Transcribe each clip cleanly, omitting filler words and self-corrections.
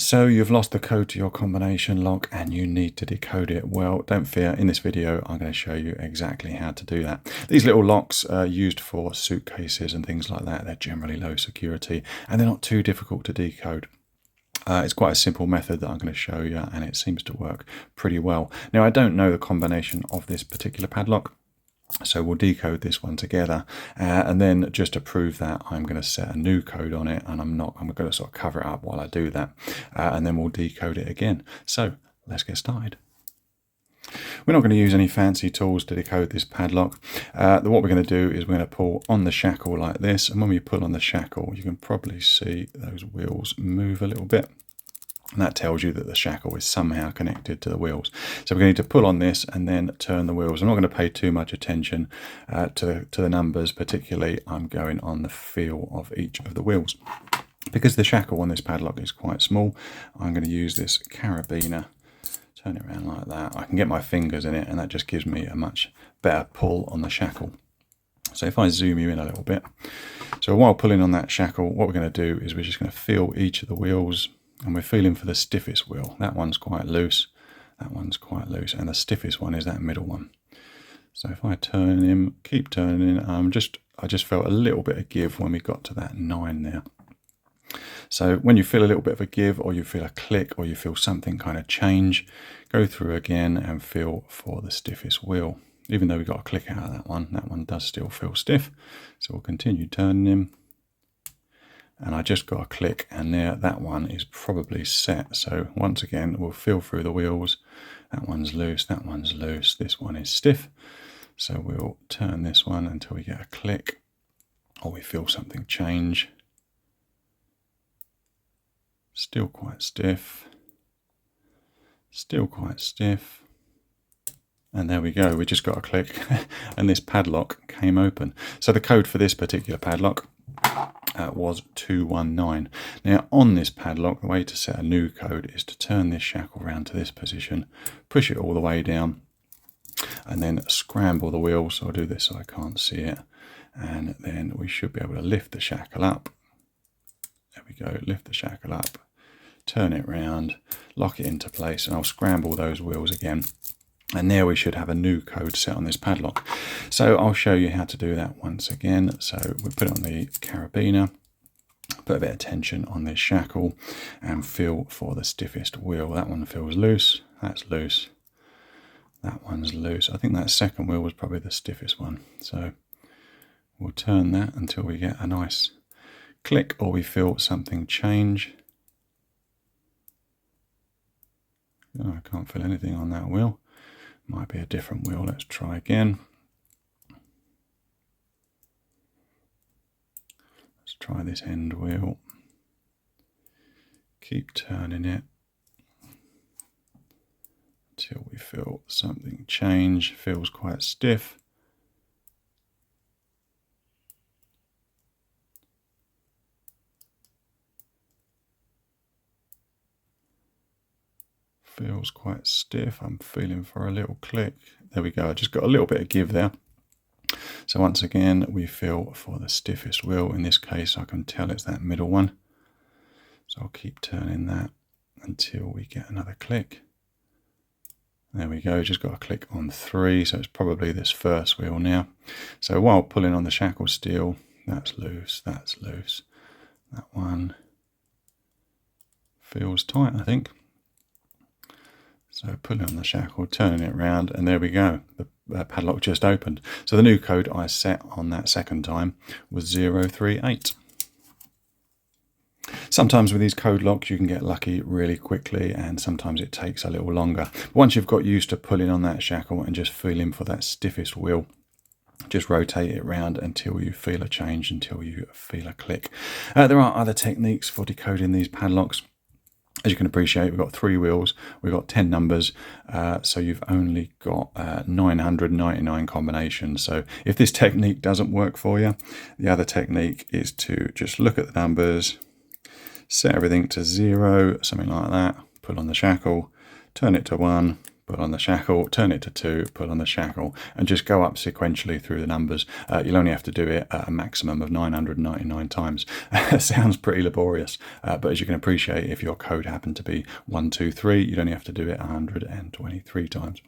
So you've lost the code to your combination lock and you need to decode it. Well, don't fear, in this video I'm going to show you exactly how to do that. These little locks are used for suitcases and things like that. They're generally low security and they're not too difficult to decode. It's quite a simple method that I'm going to show you, and it seems to work pretty well. Now, I don't know the combination of this particular padlock, so we'll decode this one together, and then just to prove that, I'm going to set a new code on it, and I'm going to sort of cover it up while I do that, and then we'll decode it again. So let's get started. We're not going to use any fancy tools to decode this padlock. What we're going to do is we're going to pull on the shackle like this, and when we pull on the shackle, you can probably see those wheels move a little bit. And that tells you that the shackle is somehow connected to the wheels. So we're going to need to pull on this and then turn the wheels. I'm not going to pay too much attention to the numbers, particularly I'm going on the feel of each of the wheels. Because the shackle on this padlock is quite small, I'm going to use this carabiner. Turn it around like that. I can get my fingers in it, and that just gives me a much better pull on the shackle. So if I zoom you in a little bit. So while pulling on that shackle, what we're going to do is we're just going to feel each of the wheels. And we're feeling for the stiffest wheel. That one's quite loose, that one's quite loose, and the stiffest one is that middle one. So if I turn him, keep turning, I just felt a little bit of give when we got to that 9 there. So when you feel a little bit of a give, or you feel a click, or you feel something kind of change, go through again and feel for the stiffest wheel. Even though we got a click out of that one does still feel stiff. So we'll continue turning him. And I just got a click, and there, that one is probably set. So once again, we'll feel through the wheels. That one's loose, that one's loose, this one is stiff. So we'll turn this one until we get a click, or we feel something change. Still quite stiff. Still quite stiff. And there we go, we just got a click, and this padlock came open. So the code for this particular padlock was 219. Now on this padlock, the way to set a new code is to turn this shackle around to this position, push it all the way down, and then scramble the wheel. So I'll do this so I can't see it, and then we should be able to lift the shackle up. There we go, lift the shackle up, turn it round, lock it into place, and I'll scramble those wheels again. And there we should have a new code set on this padlock. So I'll show you how to do that once again. So we put it on the carabiner, put a bit of tension on this shackle, and feel for the stiffest wheel. That one feels loose, that's loose, that one's loose. I think that second wheel was probably the stiffest one. So we'll turn that until we get a nice click, or we feel something change. Oh, I can't feel anything on that wheel. Might be a different wheel. Let's try again. Let's try this end wheel. Keep turning it until we feel something change. Feels quite stiff. Feels quite stiff. I'm feeling for a little click. There we go. I just got a little bit of give there. So once again, we feel for the stiffest wheel. In this case, I can tell it's that middle one. So I'll keep turning that until we get another click. There we go. Just got a click on 3. So it's probably this first wheel now. So while pulling on the shackle steel, that's loose, that's loose. That one feels tight, I think. So pulling on the shackle, turning it around, and there we go. The padlock just opened. So the new code I set on that second time was 038. Sometimes with these code locks you can get lucky really quickly, and sometimes it takes a little longer. Once you've got used to pulling on that shackle and just feeling for that stiffest wheel, just rotate it around until you feel a change, until you feel a click. There are other techniques for decoding these padlocks. As you can appreciate, we've got 3 wheels, we've got 10 numbers, so you've only got 999 combinations. So if this technique doesn't work for you, the other technique is to just look at the numbers, set everything to 0, something like that, pull on the shackle, turn it to 1, put on the shackle, turn it to 2, put on the shackle, and just go up sequentially through the numbers. You'll only have to do it at a maximum of 999 times. Sounds pretty laborious, but as you can appreciate, if your code happened to be 1, 2, 3, you'd only have to do it 123 times.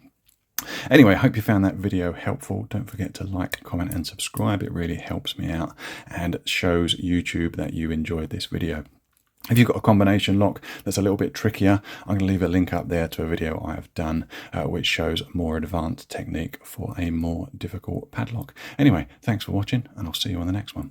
Anyway, I hope you found that video helpful. Don't forget to like, comment, and subscribe. It really helps me out and shows YouTube that you enjoyed this video. If you've got a combination lock that's a little bit trickier, I'm going to leave a link up there to a video I have done which shows a more advanced technique for a more difficult padlock. Anyway, thanks for watching, and I'll see you on the next one.